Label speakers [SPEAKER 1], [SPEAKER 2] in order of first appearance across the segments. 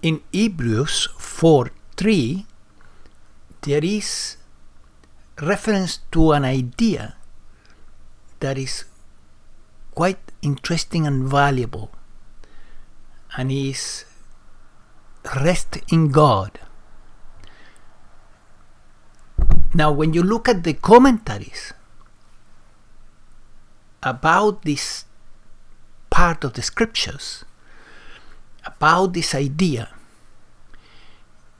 [SPEAKER 1] In Hebrews 4:3, there is reference to an idea that is quite interesting and valuable, and is rest in God. Now, when you look at the commentaries about this part of the scriptures, about this idea,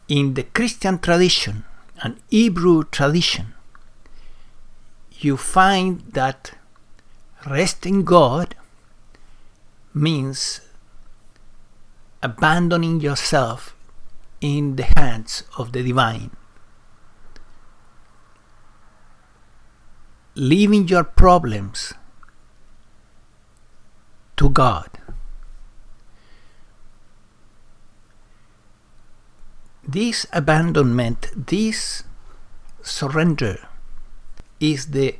[SPEAKER 1] in the Christian tradition and Hebrew tradition, you find that rest in God means abandoning yourself in the hands of the divine, leaving your problems to God. This abandonment, this surrender, is the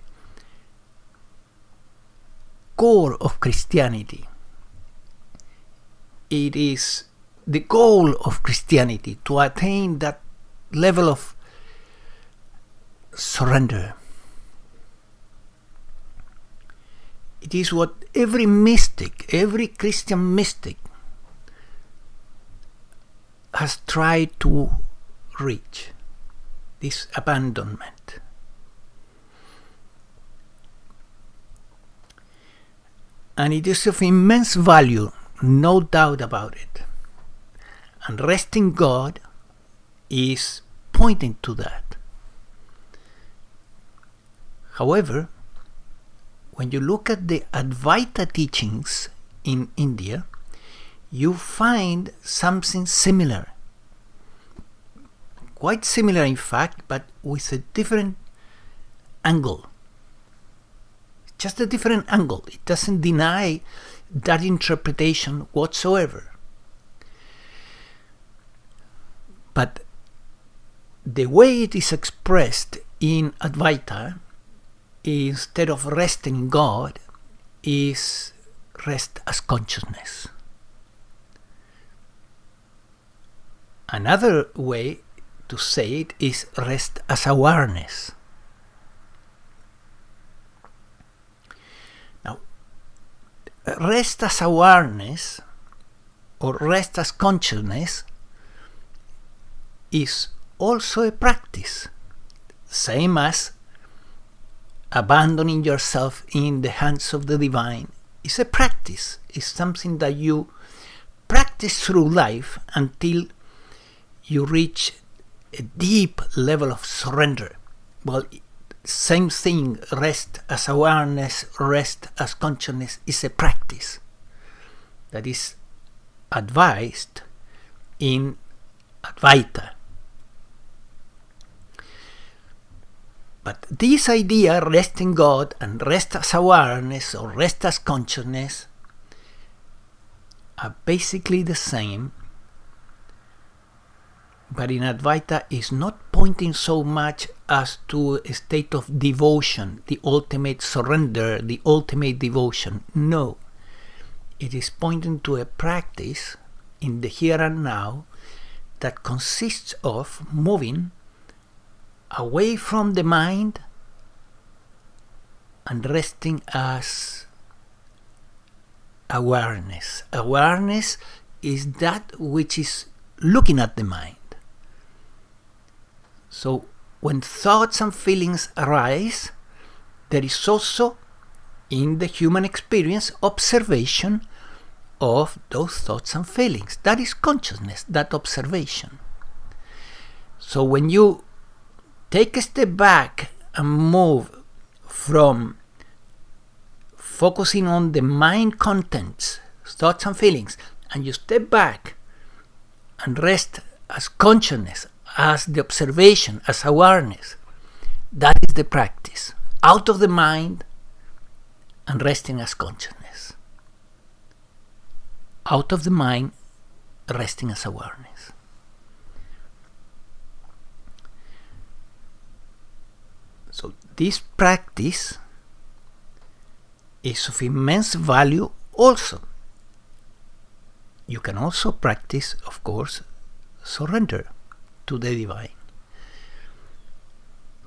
[SPEAKER 1] core of Christianity. It is the goal of Christianity to attain that level of surrender. It is what every mystic, every Christian mystic, has tried to reach, this abandonment. And it is of immense value, no doubt about it. And rest in God is pointing to that. However, when you look at the Advaita teachings in India, you find something similar. Quite similar, in fact, but with a different angle. Just a different angle. It doesn't deny that interpretation whatsoever. But the way it is expressed in Advaita, instead of resting in God, is rest as consciousness. Another way to say it is rest as awareness. Now, rest as awareness or rest as consciousness is also a practice, same as abandoning yourself in the hands of the divine. Is a practice. It's something that you practice through life until you reach a deep level of surrender. Well, same thing, rest as awareness, rest as consciousness is a practice that is advised in Advaita. But this idea, rest in God and rest as awareness or rest as consciousness, are basically the same, but in Advaita is not pointing so much as to a state of devotion, the ultimate surrender, the ultimate devotion. No, it is pointing to a practice in the here and now that consists of moving away from the mind and resting as awareness. Awareness is that which is looking at the mind. So when thoughts and feelings arise, there is also in the human experience observation of those thoughts and feelings. That is consciousness, that observation. So when you take a step back and move from focusing on the mind contents, thoughts and feelings, and you step back and rest as consciousness, as the observation, as awareness, that is the practice. Out of the mind and resting as consciousness. Out of the mind, resting as awareness. So this practice is of immense value also. You can also practice, of course, surrender to the divine.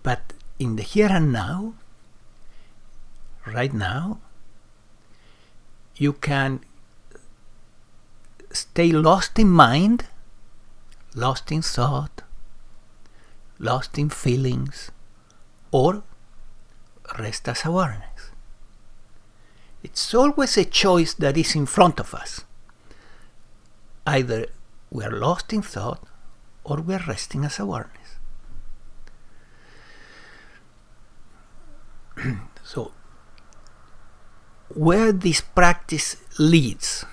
[SPEAKER 1] But in the here and now, right now, you can stay lost in mind, lost in thought, lost in feelings, or rest as awareness. It's always a choice that is in front of us. Either we are lost in thought or we are resting as awareness. So, where this practice leads,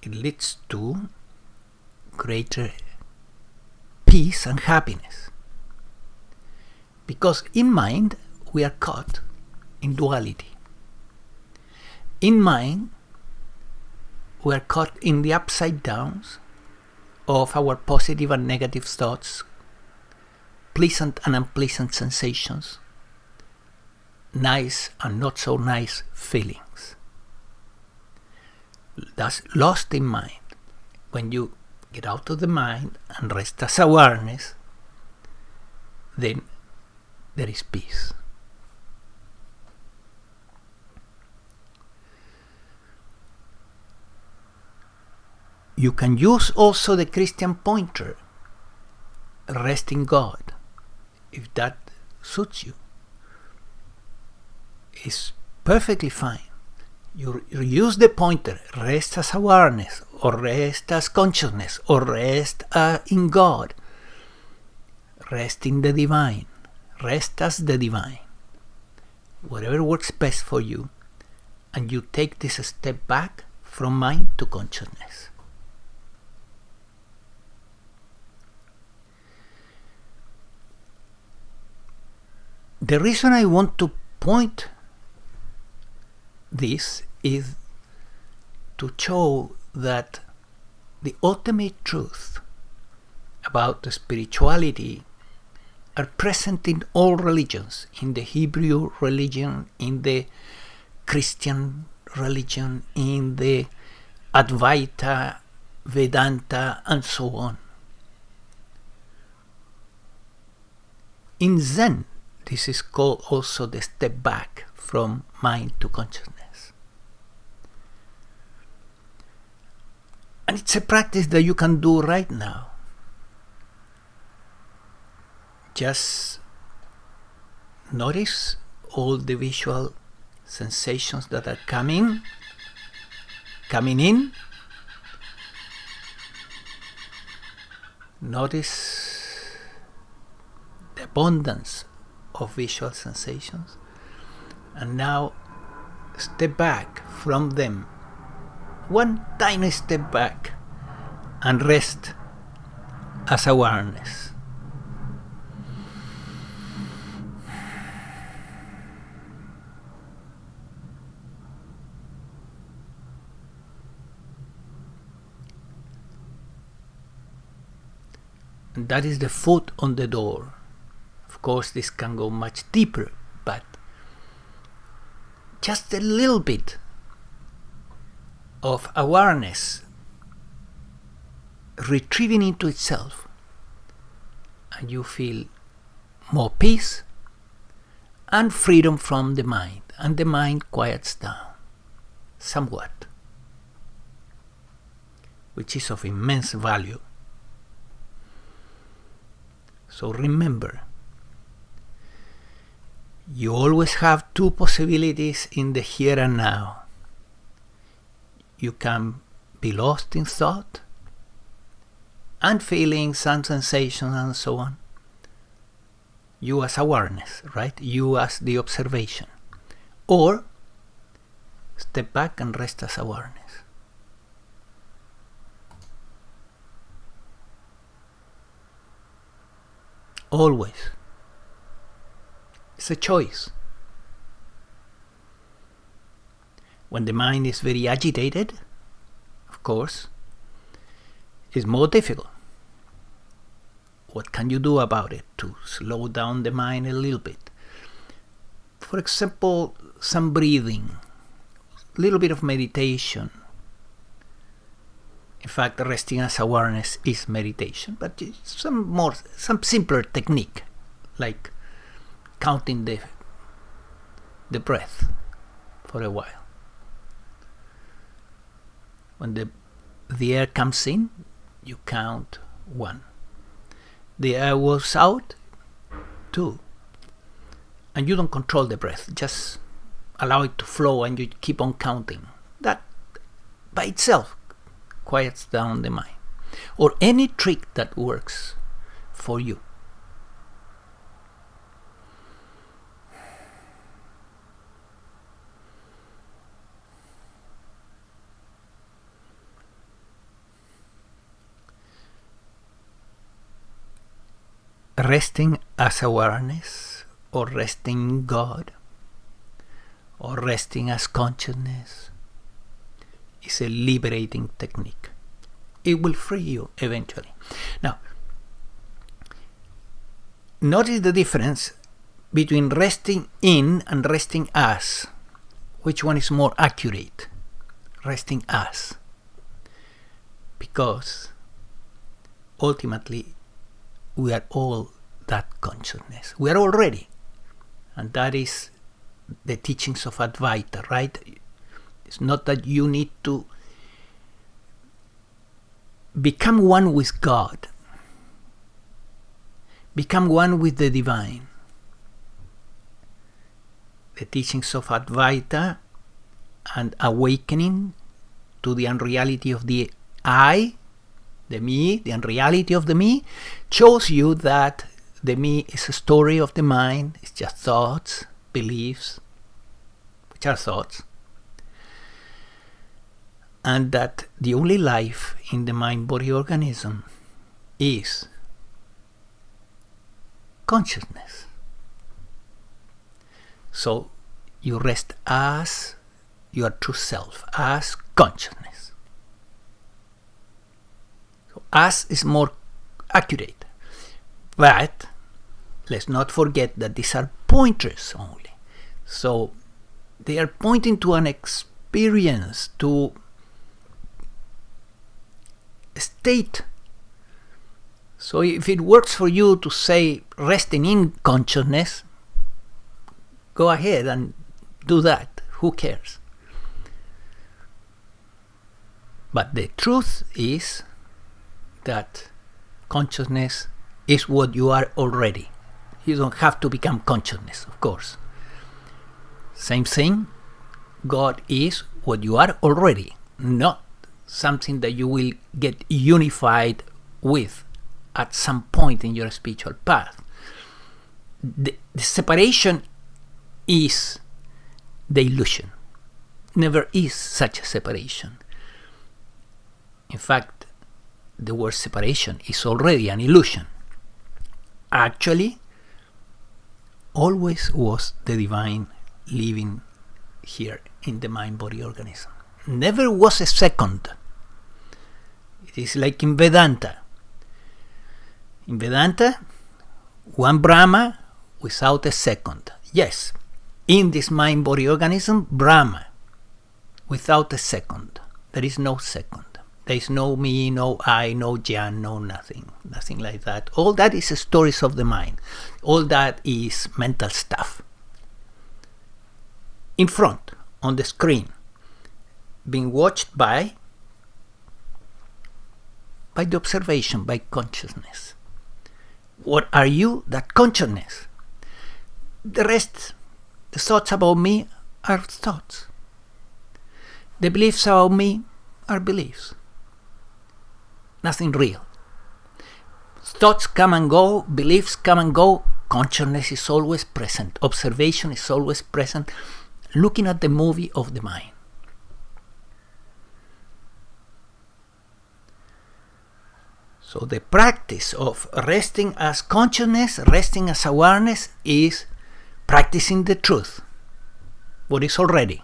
[SPEAKER 1] it leads to greater peace and happiness. Because in mind, we are caught in duality. In mind, we are caught in the upside downs of our positive and negative thoughts, pleasant and unpleasant sensations, nice and not so nice feelings. That's lost in mind. When you get out of the mind and rest as awareness, then there is peace. You can use also the Christian pointer, rest in God, if that suits you. It's perfectly fine. You use the pointer, rest as awareness, or rest as consciousness, or rest in God, rest in the divine, rest as the divine. Whatever works best for you, and you take this step back from mind to consciousness. The reason I want to point this is to show that the ultimate truth about the spirituality are present in all religions, in the Hebrew religion, in the Christian religion, in the Advaita, Vedanta, and so on. In Zen, this is called also the step back from mind to consciousness. And it's a practice that you can do right now. Just notice all the visual sensations that are coming in. Notice the abundance of visual sensations, and now step back from them, one tiny step back, and rest as awareness. And that is the foot on the door. Of course, this can go much deeper, but just a little bit of awareness retrieving into itself, and you feel more peace and freedom from the mind, and the mind quiets down somewhat, which is of immense value. So remember, you always have two possibilities in the here and now. You can be lost in thought and feelings and sensations and so on. You as awareness, right? You as the observation. Or step back and rest as awareness. Always. It's a choice. When the mind is very agitated, of course, it's more difficult. What can you do about it to slow down the mind a little bit? For example, some breathing, a little bit of meditation, In fact, resting as awareness is meditation, but it's some simpler technique, like counting the breath for a while. When the air comes in, you count 1. The air goes out, 2. And you don't control the breath, just allow it to flow and you keep on counting. That by itself quiets down the mind. Or any trick that works for you. Resting as awareness, or resting in God, or resting as consciousness is a liberating technique. It will free you eventually. Now, notice the difference between resting in and resting as. Which one is more accurate? Resting as. Because ultimately we are all that consciousness. We are all ready. And that is the teachings of Advaita, right? It's not that you need to become one with God. Become one with the divine. The teachings of Advaita and awakening to the unreality of the I, the me, the unreality of the me, shows you that the me is a story of the mind, it's just thoughts, beliefs, which are thoughts, and that the only life in the mind-body organism is consciousness. So you rest as your true self, as consciousness. So as is more accurate, but let's not forget that these are pointers only. So they are pointing to an experience, to a state. So if it works for you to say resting in consciousness, go ahead and do that. Who cares? But the truth is that consciousness is what you are already. You don't have to become consciousness, of course. Same thing, God is what you are already, not something that you will get unified with at some point in your spiritual path. The separation is the illusion. Never is such a separation. In fact, the word separation is already an illusion. Actually, always was the divine living here in the mind-body organism. Never was a second. It is like in Vedanta. In Vedanta, one Brahma without a second. Yes, in this mind-body organism, Brahma without a second. There is no second. There is no me, no I, no Gian, no nothing. Nothing like that. All that is stories of the mind. All that is mental stuff. In front, on the screen, being watched by the observation, by consciousness. What are you? That consciousness. The rest, the thoughts about me are thoughts. The beliefs about me are beliefs. Nothing real. Thoughts come and go, beliefs come and go, consciousness is always present, observation is always present, looking at the movie of the mind. So the practice of resting as consciousness, resting as awareness, is practicing the truth, what is already.